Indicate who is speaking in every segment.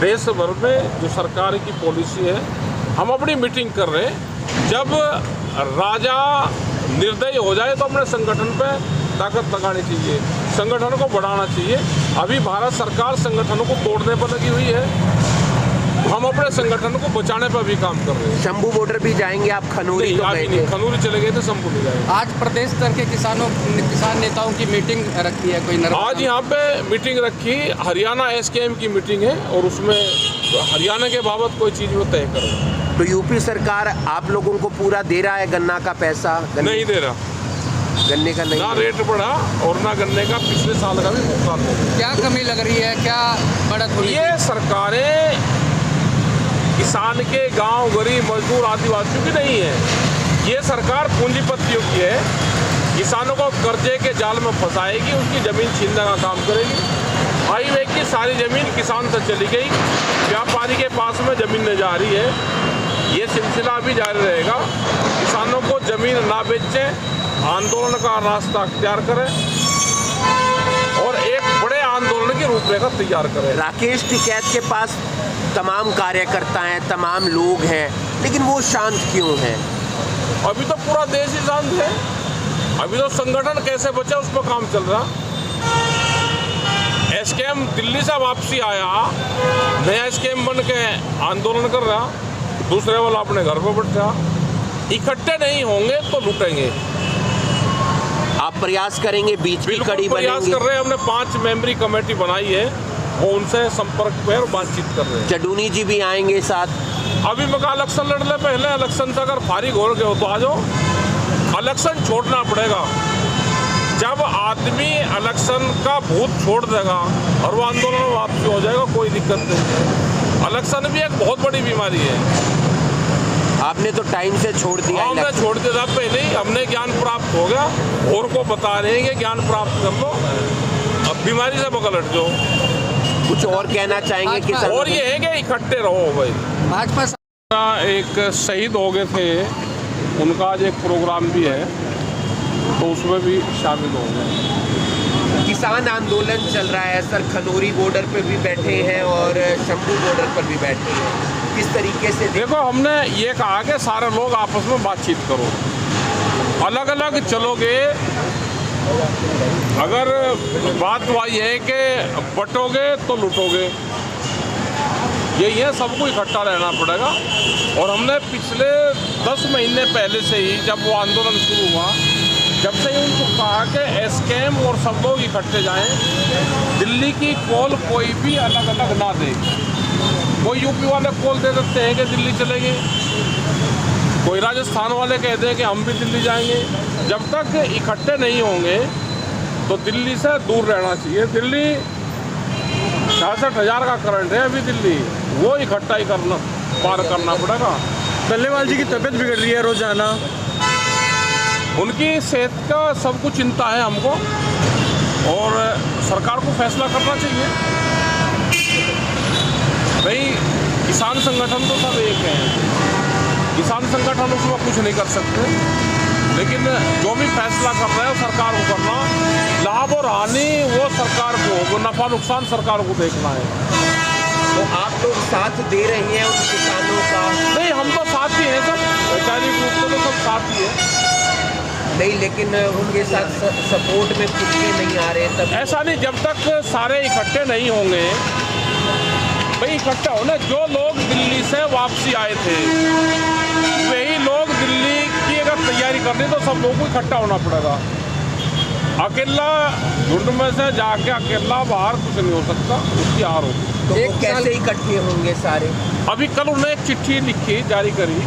Speaker 1: देश भर में जो सरकार की पॉलिसी है, हम अपनी मीटिंग कर रहे हैं। जब राजा निर्दयी हो जाए तो अपने संगठन पे ताकत लगानी चाहिए, संगठन को बढ़ाना चाहिए। अभी भारत सरकार संगठनों को तोड़ने पर लगी हुई है, हम अपने संगठन को बचाने पर भी काम कर रहे हैं।
Speaker 2: शंभू बॉर्डर भी जाएंगे आप? खनौरी तो गए थे।
Speaker 1: खनौरी चले गए थे, शंभू नहीं जाएंगे।
Speaker 3: आज प्रदेश स्तर के किसान नेताओं की मीटिंग रखी है कोई?
Speaker 1: आज यहाँ पे मीटिंग रखी, हरियाणा एसकेएम की मीटिंग है और उसमें हरियाणा के बाबत कोई चीज़ वो तय कर रहे हैं।
Speaker 2: तो यूपी सरकार आप लोगों को पूरा दे रहा है गन्ना का पैसा?
Speaker 1: नहीं दे रहा,
Speaker 2: गन्ने का नहीं,
Speaker 1: ना रेट बढ़ा और ना गन्ने का पिछले साल का भी भुगतान नहीं।
Speaker 3: क्या कमी लग रही है, क्या बढ़त हुई?
Speaker 1: ये सरकारें किसान के, गांव, गरीब, मजदूर, आदिवासियों की नहीं है। ये सरकार पूंजीपतियों की है, किसानों को कर्जे के जाल में फंसाएगी, उनकी ज़मीन छीनने का काम करेगी। हाईवे की सारी ज़मीन किसान से चली गई, व्यापारी के पास में ज़मीन नहीं जा रही है। ये सिलसिला भी जारी रहेगा। किसानों को ज़मीन ना बेचें, आंदोलन का रास्ता अख्तियार करें और एक बड़े आंदोलन की रूपरेखा तैयार करें।
Speaker 2: राकेश टिकैत के पास तमाम कार्यकर्ता हैं, तमाम लोग हैं, लेकिन वो शांत क्यों हैं?
Speaker 1: अभी तो पूरा देश ही शांत है। अभी तो संगठन कैसे बचे उस पर काम चल रहा। एसकेएम दिल्ली से वापसी आया, नया एसकेएम बन के आंदोलन कर रहा, दूसरे वाला अपने घर पर बैठा। इकट्ठे नहीं होंगे तो लूटेंगे।
Speaker 2: आप प्रयास करेंगे, बीच की कड़ी
Speaker 1: प्रयास
Speaker 2: बनेंगे?
Speaker 1: कर रहे हैं, हमने 5 मेंबरी कमेटी बनाई है, वो उनसे संपर्क पे और बातचीत कर रहे हैं।
Speaker 2: चडूनी जी भी आएंगे साथ?
Speaker 1: अभी मैं कहा इलेक्शन लड़ ले, पहले इलेक्शन से अगर फारिग हो गए हो तो आ जाओ। इलेक्शन छोड़ना पड़ेगा। जब आदमी इलेक्शन का भूत छोड़ देगा और वो आंदोलन में वापसी हो जाएगा, कोई दिक्कत नहीं। इलेक्शन भी एक बहुत बड़ी बीमारी है।
Speaker 2: आपने तो टाइम से छोड़ दिया।
Speaker 1: हमने छोड़ दिया था पहले ही, हमने ज्ञान प्राप्त हो गया और को बता रहे हैं कि ज्ञान प्राप्त कर लो, अब बीमारी से बगल हट जाओ।
Speaker 2: कुछ और कहना चाहेंगे किसान?
Speaker 1: और ये है कि इकट्ठे रहो भाई।
Speaker 3: भाजपा
Speaker 1: एक शहीद हो गए थे, उनका आज एक प्रोग्राम भी है, तो उसमें भी शामिल होंगे।
Speaker 2: किसान आंदोलन चल रहा है सर, खनौरी बॉर्डर पे भी बैठे हैं और शंभू बॉर्डर पर भी बैठे हैं, किस तरीके से?
Speaker 1: देखो, हमने ये कहा कि सारे लोग आपस में बातचीत करो, अलग अलग चलोगे। अगर बात वही है कि बटोगे तो लूटोगे, यही है, सबको इकट्ठा रहना पड़ेगा। और हमने पिछले 10 महीने पहले से ही, जब वो आंदोलन शुरू हुआ, जब से ही उनको कहा कि एसकेएम और सब लोग इकट्ठे जाएं, दिल्ली की कॉल कोई भी अलग अलग ना दे। कोई यूपी वाले कॉल दे देते हैं कि दिल्ली चलेंगे, कोई राजस्थान वाले कहते हैं कि हम भी दिल्ली जाएंगे। जब तक इकट्ठे नहीं होंगे तो दिल्ली से दूर रहना चाहिए। दिल्ली 66,000 का करंट है अभी दिल्ली, वो इकट्ठा ही करना, पार करना पड़ेगा।
Speaker 4: टल्लेवाल जी की तबीयत बिगड़ रही है रोजाना,
Speaker 1: उनकी सेहत का सब कुछ चिंता है हमको और सरकार को फैसला करना चाहिए। भाई, किसान संगठन तो सब एक हैं, किसान संगठन उसमें कुछ नहीं कर सकते, लेकिन जो भी फैसला कर रहे हैं सरकार को करना, लाभ और हानि वो सरकार को, नफा नुकसान सरकार को देखना है।
Speaker 2: तो आप लोग साथ दे रहे हैं उन किसानों का?
Speaker 1: नहीं, हम तो साथ ही हैं, सब वैचारिक रूप से तो सब साथ ही है।
Speaker 2: नहीं, लेकिन उनके साथ सपोर्ट में खुद के नहीं आ रहे तब?
Speaker 1: ऐसा नहीं, जब तक सारे इकट्ठे नहीं होंगे। भाई, इकट्ठा होना, जो लोग दिल्ली से वापसी आए थे वही लोग दिल्ली की अगर तैयारी करनी तो सब लोगों को इकट्ठा होना पड़ेगा। अकेला झुंड में से जाके अकेला बाहर कुछ नहीं हो सकता, उसकी हार होगी।
Speaker 2: तो वो कैसे इकट्ठे होंगे सारे?
Speaker 1: अभी कल उन्होंने एक चिट्ठी लिखी, जारी करी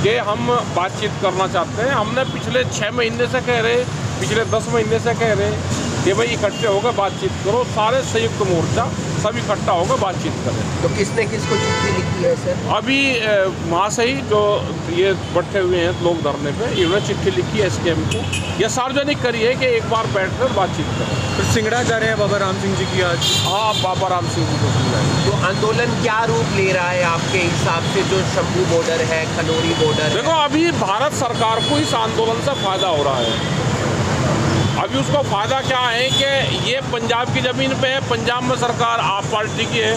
Speaker 1: कि हम बातचीत करना चाहते हैं। हमने पिछले 6 महीने से कह रहे, पिछले 10 महीने से कह रहे कि भाई इकट्ठे होकर बातचीत करो, सारे संयुक्त मोर्चा सब इकट्ठा होकर बातचीत करें।
Speaker 2: तो किसने किसको चिट्ठी लिखी है सर?
Speaker 1: अभी वहाँ से ही जो ये बैठे हुए हैं लोग धरने पे, इन्होंने चिट्ठी लिखी है एसकेएम को, यह सार्वजनिक करी है कि एक बार बैठकर बातचीत करें।
Speaker 4: फिर सिंगड़ा जा रहे हैं बाबा राम सिंह जी की आज?
Speaker 1: हाँ, बाबा राम सिंह जी को सुनाएंगे।
Speaker 2: तो आंदोलन क्या रूप ले रहा है आपके हिसाब से, जो शंभू बॉर्डर है, खनौरी बॉर्डर?
Speaker 1: देखो, अभी भारत सरकार को इस आंदोलन से फायदा हो रहा है। अभी उसको फ़ायदा क्या है कि ये पंजाब की ज़मीन पे है, पंजाब में सरकार आप पार्टी की है,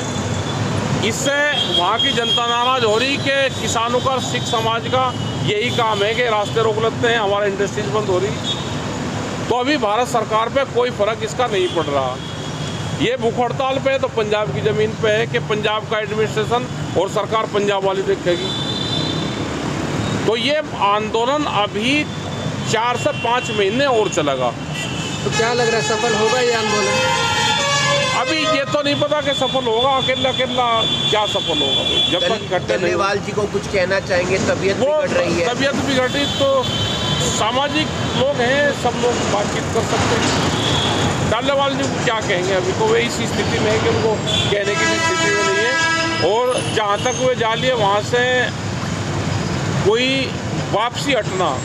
Speaker 1: इससे वहाँ की जनता नाराज हो रही कि किसानों का, सिख समाज का यही काम है कि रास्ते रोक लेते हैं, हमारा इंडस्ट्रीज बंद हो रही। तो अभी भारत सरकार पे कोई फर्क इसका नहीं पड़ रहा। ये भूख हड़ताल पे है तो पंजाब की ज़मीन पे है कि पंजाब का एडमिनिस्ट्रेशन और सरकार पंजाब वाली देखेगी। तो ये आंदोलन अभी 4 से 5 महीने और चलेगा।
Speaker 3: तो क्या लग रहा है, सफल होगा ये आंदोलन?
Speaker 1: अभी ये तो नहीं पता कि सफल होगा, अकेला क्या सफल होगा जब तक इकट्ठे नहीं।
Speaker 2: डल्लेवाल जी को कुछ कहना चाहेंगे? तबीयत बिगड़ रही है।
Speaker 1: तबीयत बिगड़ी तो सामाजिक लोग हैं, सब लोग बातचीत कर सकते हैं। डल्लेवाल जी को क्या कहेंगे, अभी तो वे इसी स्थिति में है कि उनको कहने की भी स्थिति में नहीं है। और जहाँ तक वे जा लिए वहाँ से कोई वापसी हटना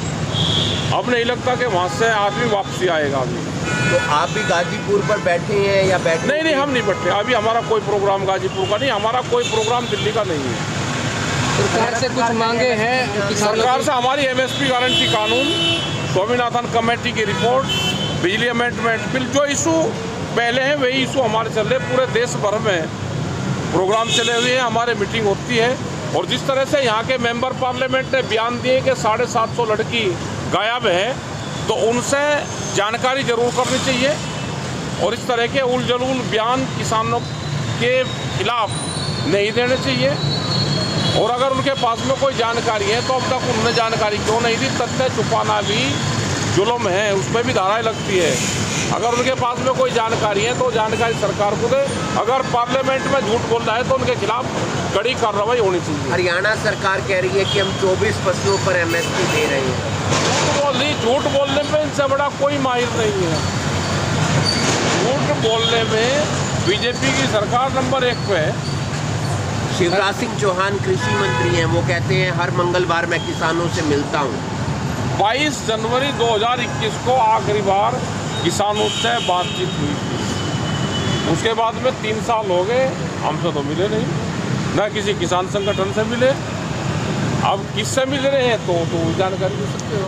Speaker 1: अब नहीं लगता कि वहाँ से आदमी वापसी आएगा। अभी
Speaker 2: तो आप भी गाजीपुर पर बैठे हैं या बैठे?
Speaker 1: नहीं, हम नहीं बैठे। अभी हमारा कोई प्रोग्राम गाजीपुर का नहीं, हमारा कोई प्रोग्राम दिल्ली का नहीं है।
Speaker 3: सरकार से कुछ मांगे हैं
Speaker 1: सरकार से हमारी एमएसपी गारंटी कानून, स्वामीनाथन कमेटी की रिपोर्ट, बिजली अमेंडमेंट बिल, जो इशू पहले हैं वही इशू हमारे चल रहे। पूरे देश भर में प्रोग्राम चले हुए हैं, हमारे मीटिंग होती है। और जिस तरह से यहाँ के मेंबर पार्लियामेंट ने बयान दिए कि 750 लड़की गायब है, तो उनसे जानकारी जरूर करनी चाहिए। और इस तरह के उलझुल बयान किसानों के खिलाफ नहीं देने चाहिए। और अगर उनके पास में कोई जानकारी है तो अब तक उन्होंने जानकारी क्यों नहीं दी? तथ्य छुपाना भी जुल्म है, उसमें भी धाराएं लगती है। अगर उनके पास में कोई जानकारी है तो जानकारी सरकार को दे। अगर पार्लियामेंट में झूठ बोल रहा है तो उनके खिलाफ कड़ी कार्रवाई होनी चाहिए।
Speaker 2: हरियाणा सरकार कह रही है कि हम 24 फसलों पर MSP दे रहे हैं।
Speaker 1: झूठ बोलने में इनसे बड़ा कोई माहिर नहीं है। झूठ बोलने में बीजेपी की सरकार नंबर 1 पे है।
Speaker 2: शिवराज सिंह चौहान कृषि मंत्री हैं, वो कहते हैं हर मंगलवार मैं किसानों से मिलता हूँ।
Speaker 1: 22 जनवरी 2021 को आखिरी बार किसानों से बातचीत हुई थी। उसके बाद में 3 साल हो गए, हमसे तो मिले नहीं, न किसी किसान संगठन से मिले। अब किससे मिल रहे हैं तो जानकारी दे सकते हो।